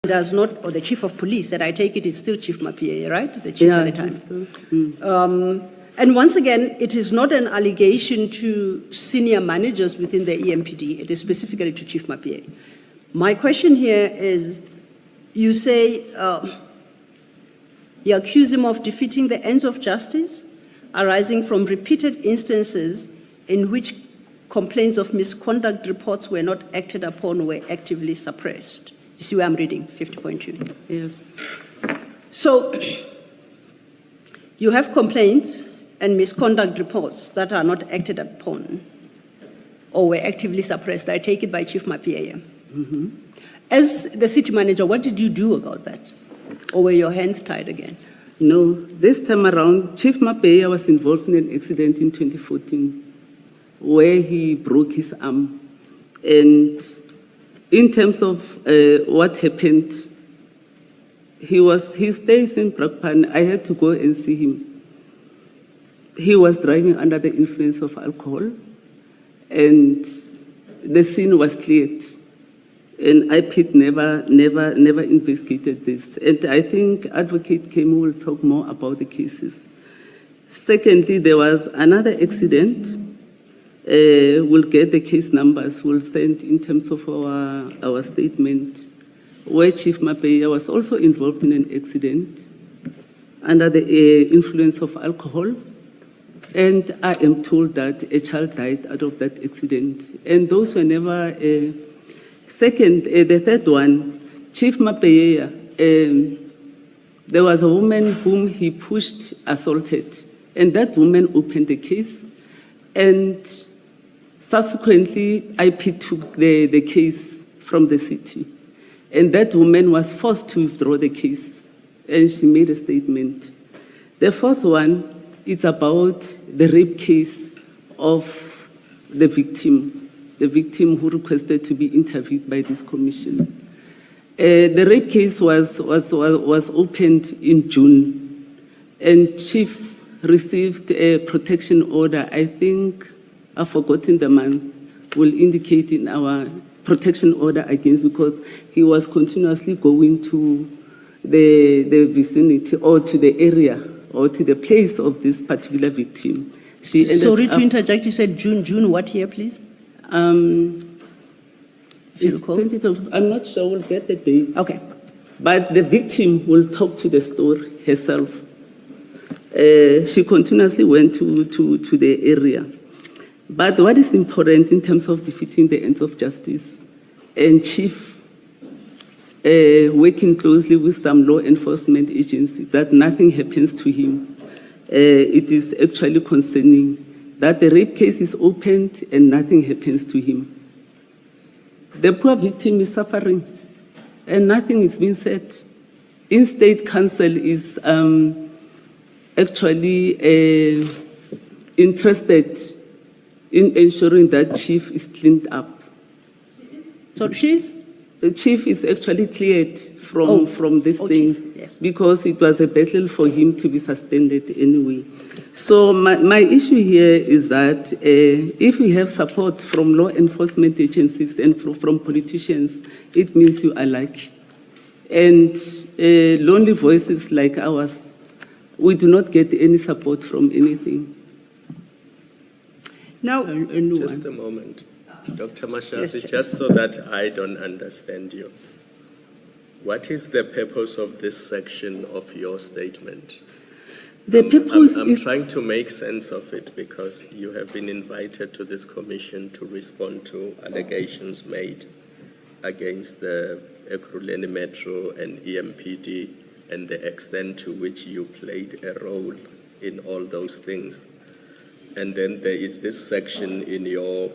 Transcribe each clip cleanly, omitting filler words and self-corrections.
does not, or the chief of police, and I take it it's still Chief Mapie, right? The chief at the time. And once again, it is not an allegation to senior managers within the EMPD. It is specifically to Chief Mapie. My question here is, you say you accuse him of defeating the ends of justice arising from repeated instances in which complaints of misconduct reports were not acted upon, were actively suppressed. You see where I'm reading, 50.2. Yes. So you have complaints and misconduct reports that are not acted upon or were actively suppressed. I take it by Chief Mapie. Mm-hmm. As the city manager, what did you do about that? Or were your hands tied again? No, this time around, Chief Mapie was involved in an accident in 2014 where he broke his arm. And in terms of what happened, he stays in Brakpan. I had to go and see him. He was driving under the influence of alcohol, and the scene was cleared. And Empd never investigated this. And I think Advocate Kemu will talk more about the cases. Secondly, there was another accident. We'll get the case numbers, we'll send in terms of our statement, where Chief Mapie was also involved in an accident under the influence of alcohol. And I am told that a child died out of that accident. And those were never... Second, the third one, Chief Mapie, there was a woman whom he pushed, assaulted, and that woman opened the case. And subsequently, Empd took the case from the city. And that woman was forced to withdraw the case, and she made a statement. The fourth one is about the rape case of the victim who requested to be interviewed by this commission. The rape case was opened in June, and Chief received a protection order. I think, I've forgotten the month, will indicate in our protection order against, because he was continuously going to the vicinity or to the area or to the place of this particular victim. Sorry to interject, you said June, what year, please? It's 2012. I'm not sure we'll get the dates. Okay. But the victim will talk to the story herself. She continuously went to the area. But what is important in terms of defeating the ends of justice, and Chief working closely with some law enforcement agencies, that nothing happens to him. It is actually concerning that the rape case is opened and nothing happens to him. The poor victim is suffering and nothing is being said. In-state council is actually interested in ensuring that Chief is cleaned up. So the Chief is actually cleared from this thing, Chief, yes. Because it was a battle for him to be suspended anyway. So my issue here is that if we have support from law enforcement agencies and from politicians, it means you are lucky. And lonely voices like ours, we do not get any support from anything. Now, just a moment. Dr. Mashazi, yes, just so that I don't understand you. What is the purpose of this section of your statement? The purpose I'm trying to make sense of it, because you have been invited to this commission to respond to allegations made against the Ekurhuleni Metro and EMPD and the extent to which you played a role in all those things. And then there is this section in your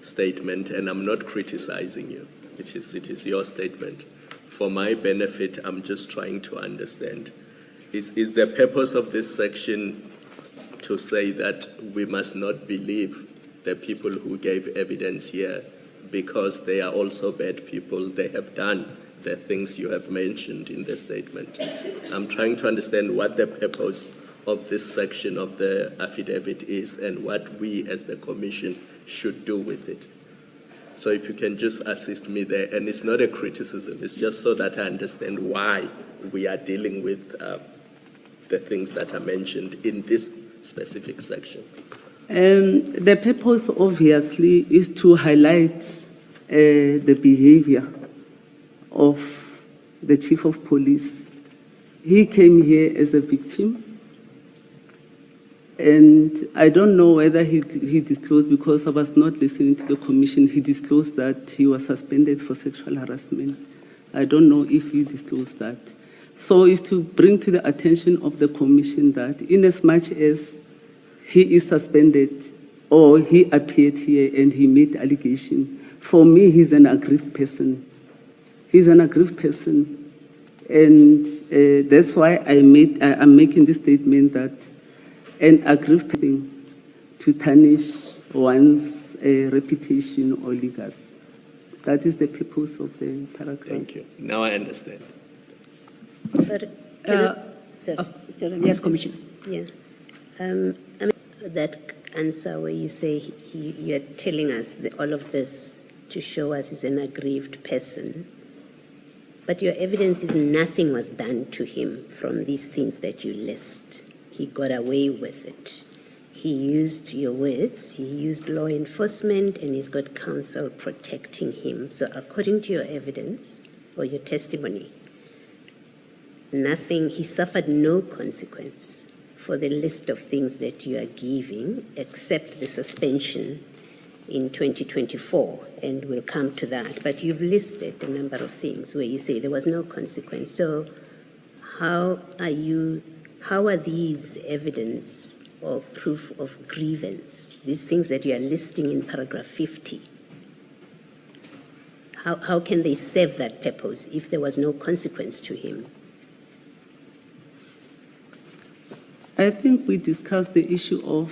statement, and I'm not criticizing you. It is your statement. For my benefit, I'm just trying to understand. Is the purpose of this section to say that we must not believe the people who gave evidence here because they are also bad people? They have done the things you have mentioned in the statement. I'm trying to understand what the purpose of this section of the affidavit is and what we as the commission should do with it. So if you can just assist me there, and it's not a criticism, it's just so that I understand why we are dealing with the things that are mentioned in this specific section. The purpose, obviously, is to highlight the behavior of the chief of police. He came here as a victim, and I don't know whether he disclosed, because I was not listening to the commission, he disclosed that he was suspended for sexual harassment. I don't know if he disclosed that. So it's to bring to the attention of the commission that in as much as he is suspended or he appeared here and he made allegation, for me, he's an aggrieved person. He's an aggrieved person. And that's why I'm making this statement that an aggrieved thing to tarnish one's reputation or legacy. That is the purpose of the paragraph. Thank you. Now I understand. But sorry. Yes, Commissioner. Yeah. I mean, that answer where you say you're telling us all of this to show us he's an aggrieved person, but your evidence is nothing was done to him from these things that you list. He got away with it. He used your words, he used law enforcement, and he's got counsel protecting him. So according to your evidence or your testimony, he suffered no consequence for the list of things that you are giving, except the suspension in 2024, and we'll come to that. But you've listed a number of things where you say there was no consequence. So how are these evidence or proof of grievance, these things that you are listing in paragraph 50, how can they serve that purpose if there was no consequence to him? I think we discussed the issue of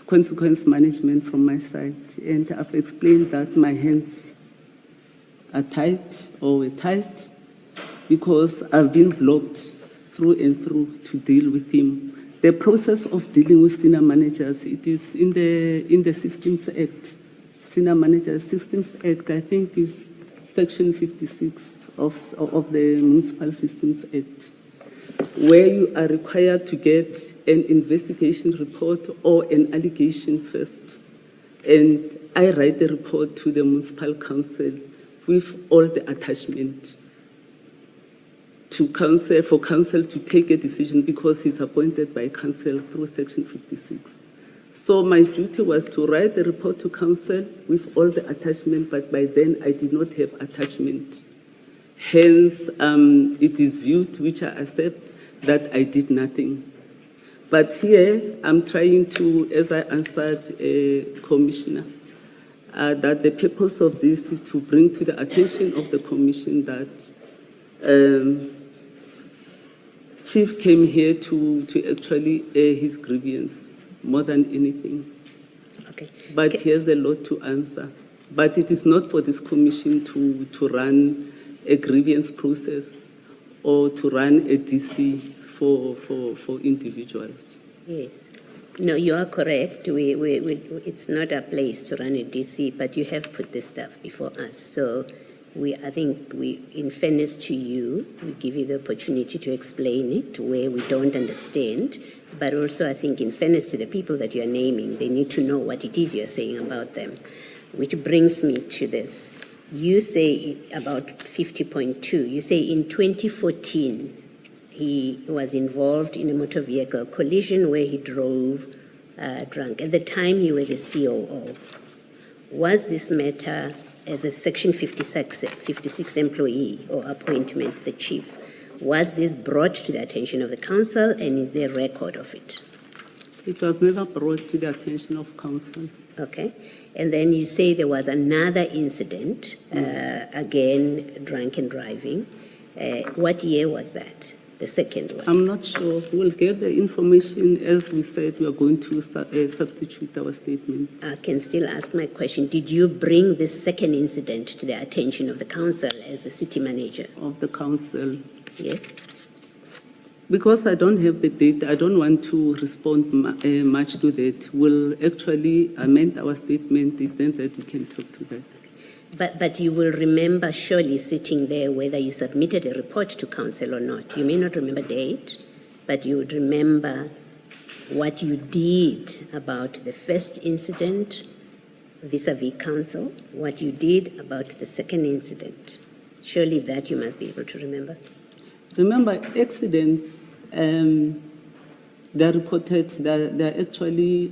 consequence management from my side, and I've explained that my hands are tight or were tight because I've been blocked through and through to deal with him. The process of dealing with senior managers, it is in the Systems Act. Senior Managers Systems Act, I think, is Section 56 of the Municipal Systems Act, where you are required to get an investigation report or an allegation first. And I write the report to the municipal council with all the attachment for council to take a decision, because he's appointed by council through Section 56. So my duty was to write the report to council with all the attachment, but by then I did not have attachment. Hence, it is viewed, which I accept, that I did nothing. But here, I'm trying to, as I answered Commissioner, that the purpose of this is to bring to the attention of the Commission that Chief came here to actually air his grievance more than anything. Okay. But he has a lot to answer. But it is not for this Commission to run a grievance process or to run a DC for individuals. Yes. No, you are correct. It's not a place to run a DC, but you have put this stuff before us. So I think in fairness to you, we give you the opportunity to explain it where we don't understand. But also, I think in fairness to the people that you're naming, they need to know what it is you're saying about them. Which brings me to this. You say about 50.2, you say in 2014, he was involved in a motor vehicle collision where he drove drunk. At the time you were the COO, was this matter as a Section 56 employee or appointment, the chief, was this brought to the attention of the council, and is there a record of it? It was never brought to the attention of council. Okay. And then you say there was another incident, again, drunken driving. What year was that? The second one? I'm not sure. We'll get the information. As we said, we are going to substitute our statement. I can still ask my question. Did you bring this second incident to the attention of the council as the city manager? Of the council. Yes. Because I don't have the date, I don't want to respond much to that. We'll actually amend our statement, is then that we can talk to that. But you will remember surely sitting there whether you submitted a report to council or not. You may not remember date, but you would remember what you did about the first incident vis-a-vis council, what you did about the second incident. Surely that you must be able to remember. Remember, accidents, they're reported, they're actually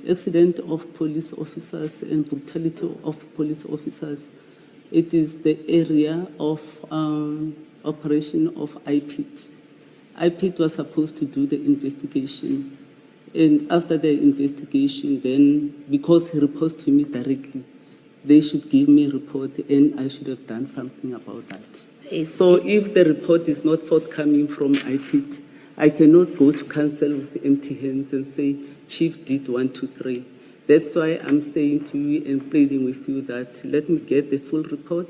accident of police officers and brutality of police officers. It is the area of operation of IPIT. IPIT was supposed to do the investigation. And after the investigation, then, because he reports to me directly, they should give me a report and I should have done something about that. So if the report is not forthcoming from IPIT, I cannot go to council with empty hands and say, Chief did 1, 2, 3. That's why I'm saying to you and pleading with you that let me get the full report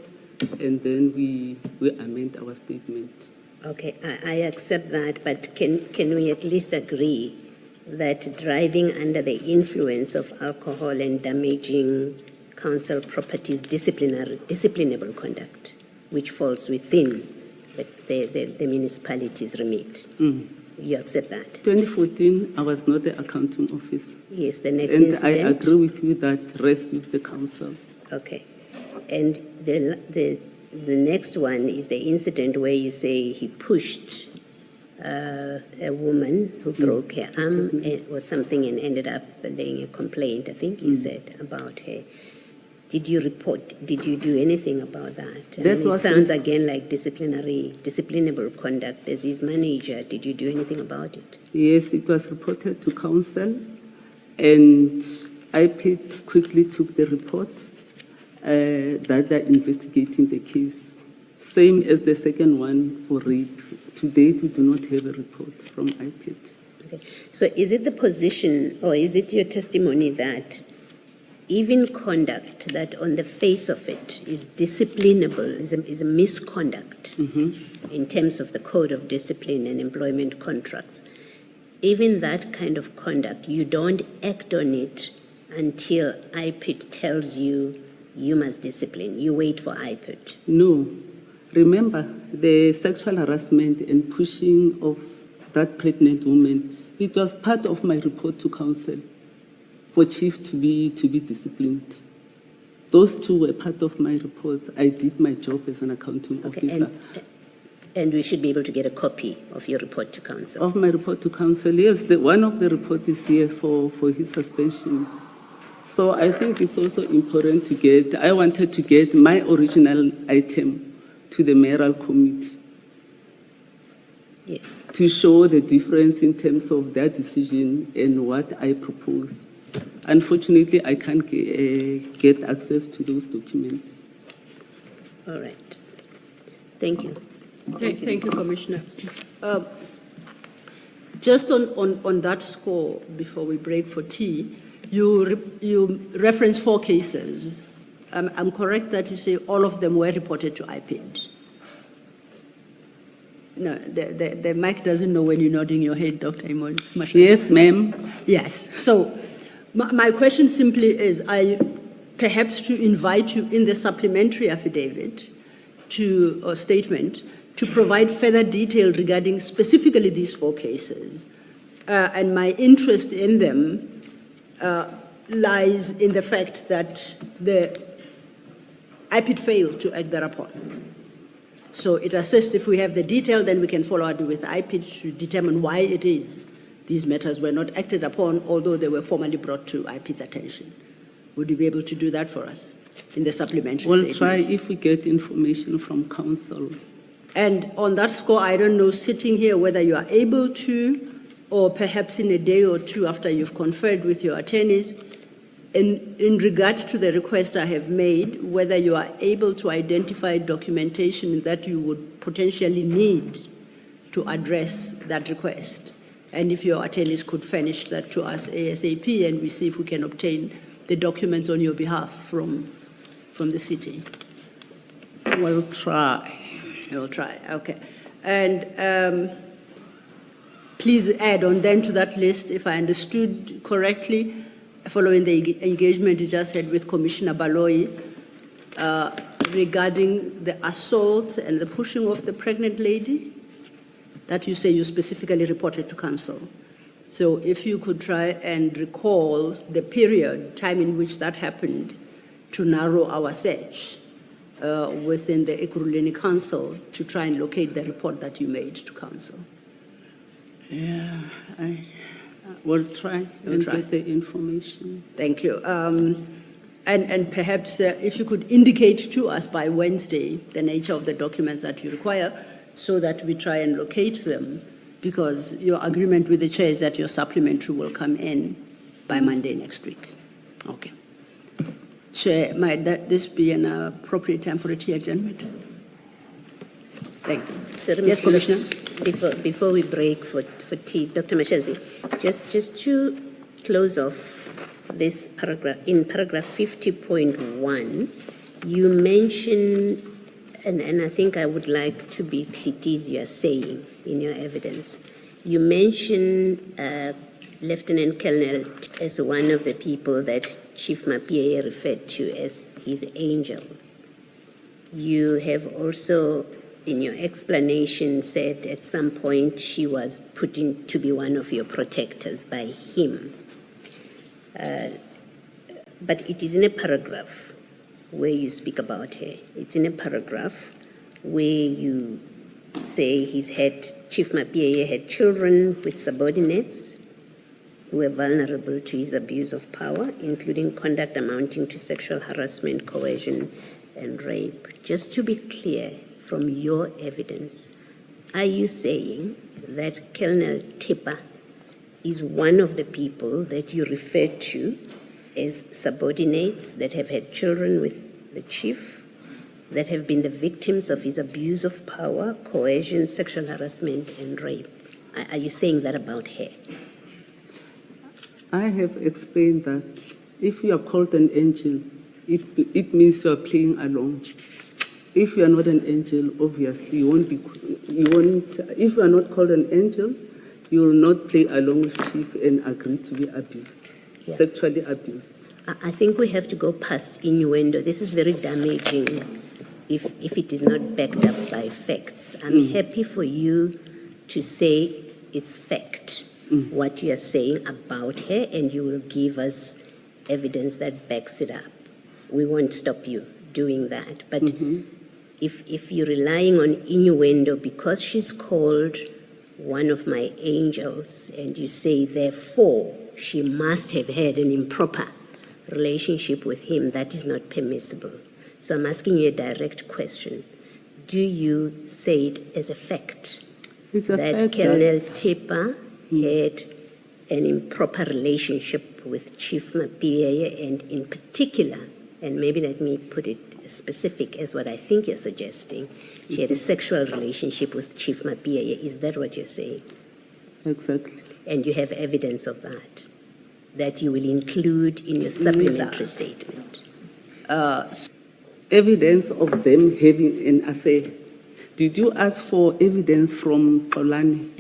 and then we amend our statement. Okay, I accept that, but can we at least agree that driving under the influence of alcohol and damaging council properties disciplinable conduct, which falls within the municipality's remit? You accept that? 2014, I was not the accounting officer. Yes, the next And incident. I agree with you that rest with the council. Okay, and the next one is the incident where you say he pushed a woman who broke her arm or something and ended up laying a complaint, I think you said, about her. Did you report, did you do anything about that? It sounds again like disciplinable conduct. As his manager, did you do anything about it? Yes, it was reported to council and IPIT quickly took the report that they're investigating the case. Same as the second one for rape. To date, we do not have a report from IPIT. Okay. So is it the position or is it your testimony that even conduct that on the face of it is disciplinable, is a misconduct in terms of the code of discipline and employment contracts, even that kind of conduct, you don't act on it until IPIT tells you you must discipline. You wait for IPIT. No. Remember, the sexual harassment and pushing of that pregnant woman, it was part of my report to council for chief to be disciplined. Those two were part of my report. I did my job as an accounting officer. And we should be able to get a copy of your report to council. Of my report to council, yes. One of the report is here for his suspension. So I think it's also important to get, I wanted to get my original item to the mayoral committee. Yes. To show the difference in terms of their decision and what I propose. Unfortunately, I can't get access to those documents. All right. Thank you. Thank you, Commissioner. Just on that score, before we break for tea, you reference 4 cases. I'm correct that you say all of them were reported to IPIT? No, the mic doesn't know when you're nodding your head, Dr. Mashazi. Yes, ma'am. Yes. So my question simply is, perhaps to invite you in the supplementary affidavit or statement to provide further detail regarding specifically these 4 cases. And my interest in them lies in the fact that the IPIT failed to act thereupon. So it assists if we have the detail, then we can follow up with IPIT to determine why it is these matters were not acted upon, although they were formally brought to IPIT's attention. Would you be able to do that for us in the supplementary statement? We'll try if we get information from council. And on that score, I don't know, sitting here, whether you are able to, or perhaps in a day or 2 after you've conferred with your attorneys, in regard to the request I have made, whether you are able to identify documentation that you would potentially need to address that request. And if your attorneys could furnish that to us ASAP, and we see if we can obtain the documents on your behalf from the city. We'll try. We'll try, okay. And please add on then to that list, if I understood correctly, following the engagement you just had with Commissioner Baloyi, regarding the assault and the pushing of the pregnant lady, that you say you specifically reported to council. So if you could try and recall the period, time in which that happened, to narrow our search within the Ekurhuleni Council to try and locate the report that you made to council. Yeah, I will try and get the information. Thank you. And perhaps if you could indicate to us by Wednesday the nature of the documents that you require so that we try and locate them, because your agreement with the chair is that your supplementary will come in by Monday next week. Okay. Chair, might this be an appropriate time for a tea adjournment? Thank you. Sir, Yes, Commissioner. Before we break for tea, Dr. Mashazi, just to close off this paragraph, in paragraph 50.1, you mention, and I think I would like to be Clitis, you are saying in your evidence, you mention Lieutenant Colonel as one of the people that Chief Mapie referred to as his angels. You have also, in your explanation, said at some point she was put in to be one of your protectors by him. But it is in a paragraph where you speak about her. It's in a paragraph where you say Chief Mapie had children with subordinates who were vulnerable to his abuse of power, including conduct amounting to sexual harassment, coercion, and rape. Just to be clear, from your evidence, are you saying that Colonel Tipper is one of the people that you refer to as subordinates that have had children with the chief, that have been the victims of his abuse of power, coercion, sexual harassment, and rape? Are you saying that about her? I have explained that if you are called an angel, it means you are playing along. If you are not an angel, obviously you won't. If you are not called an angel, you will not play along with chief and agree to be abused, sexually abused. I think we have to go past innuendo. This is very damaging if it is not backed up by facts. I'm happy for you to say it's fact, what you are saying about her, and you will give us evidence that backs it up. We won't stop you doing that. But if you're relying on innuendo because she's called one of my angels, and you say, therefore, she must have had an improper relationship with him, that is not permissible. So I'm asking you a direct question. Do you say it as a fact that Colonel Tipper had an improper relationship with Chief Mapie, and in particular, and maybe let me put it specific as what I think you're suggesting, she had a sexual relationship with Chief Mapie. Is that what you're saying? Exactly. And you have evidence of that you will include in your supplementary statement? Evidence of them having an affair. Did you ask for evidence from Xolani?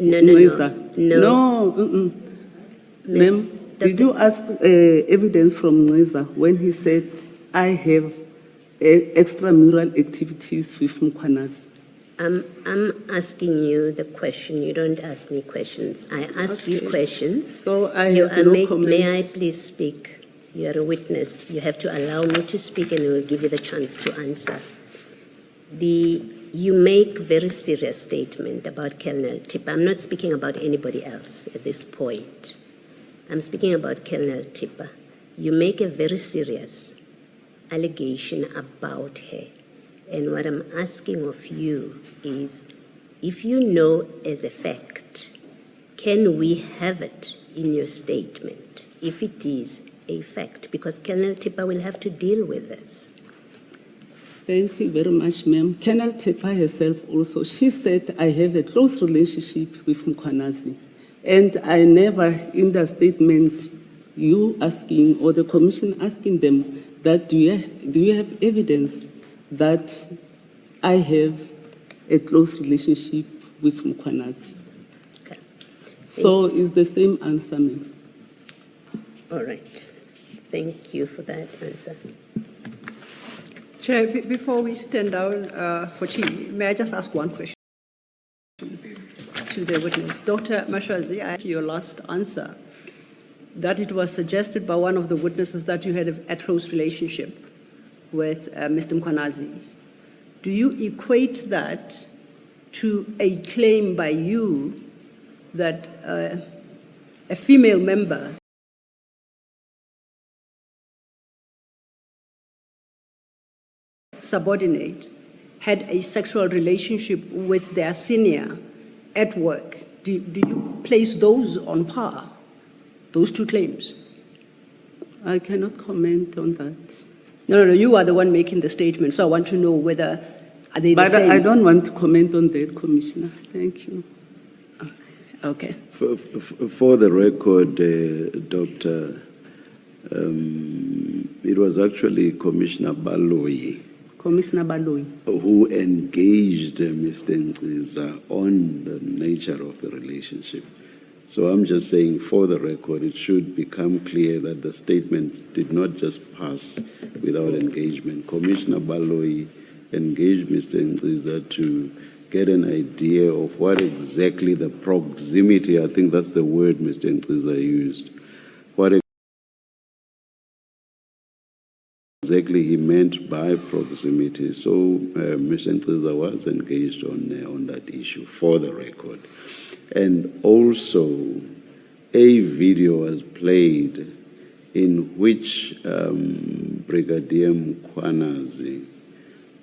No. Ma'am, did you ask evidence from Neza when he said, I have extramural activities with Mkhwanazi? I'm asking you the question. You don't ask me questions. I ask you questions. So I have no comment. May I please speak? You are a witness. You have to allow me to speak, and we will give you the chance to answer. You make very serious statement about Colonel Tipper. I'm not speaking about anybody else at this point. I'm speaking about Colonel Tipper. You make a very serious allegation about her. And what I'm asking of you is, if you know as a fact, can we have it in your statement if it is a fact? Because Colonel Tipper will have to deal with this. Thank you very much, ma'am. Colonel Tipper herself also, she said, I have a close relationship with Mkhwanazi. And I never, in the statement, you asking, or the commission asking them, that do you have evidence that I have a close relationship with Mkhwanazi? Okay. So it's the same answer, ma'am. All right. Thank you for that answer. Chair, before we stand down for tea, may I just ask one question to the witness? Dr. Mashazi, I your last answer, that it was suggested by one of the witnesses that you had a close relationship with Mr. Mkwanazi. Do you equate that to a claim by you that a female member subordinate had a sexual relationship with their senior at work? Do you place those on par, those two claims? I cannot comment on that. No, you are the one making the statement, so I want to know whether are they the But same? I don't want to comment on that, Commissioner. Thank you. Okay. For the record, Doctor, it was actually Commissioner Baloyi Commissioner Baloyi. who engaged Mr. Nziza on the nature of the relationship. So I'm just saying, for the record, it should become clear that the statement did not just pass without engagement. Commissioner Baloyi engaged Mr. Nziza to get an idea of what exactly the proximity, I think that's the word Mr. Nziza used, what exactly he meant by proximity. So Mr. Nziza was engaged on that issue, for the record. And also, a video was played in which Brigadier Mkwanazi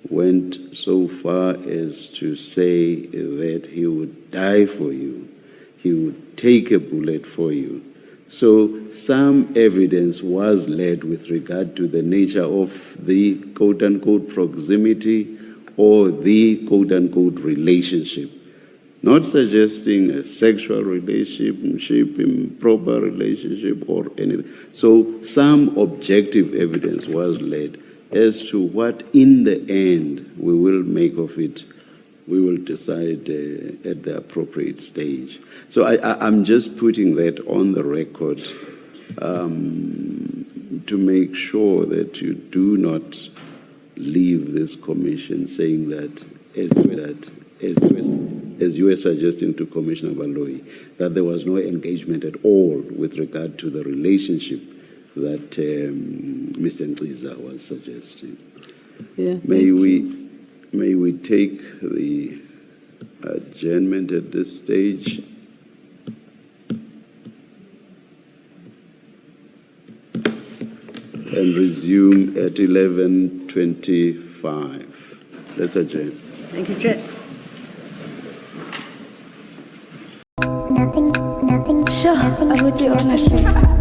went so far as to say that he would die for you, he would take a bullet for you. So some evidence was led with regard to the nature of the quote-unquote proximity or the quote-unquote relationship. Not suggesting a sexual relationship, improper relationship, or anything. So some objective evidence was led as to what, in the end, we will make of it. We will decide at the appropriate stage. So I'm just putting that on the record to make sure that you do not leave this commission saying that, as you were suggesting to Commissioner Baloyi, that there was no engagement at all with regard to the relationship that Mr. Nziza was suggesting. Yeah, May we take the adjournment at this stage? And resume at 11:25. Let's adjourn. Thank you, Chair. Sure, I would do honestly.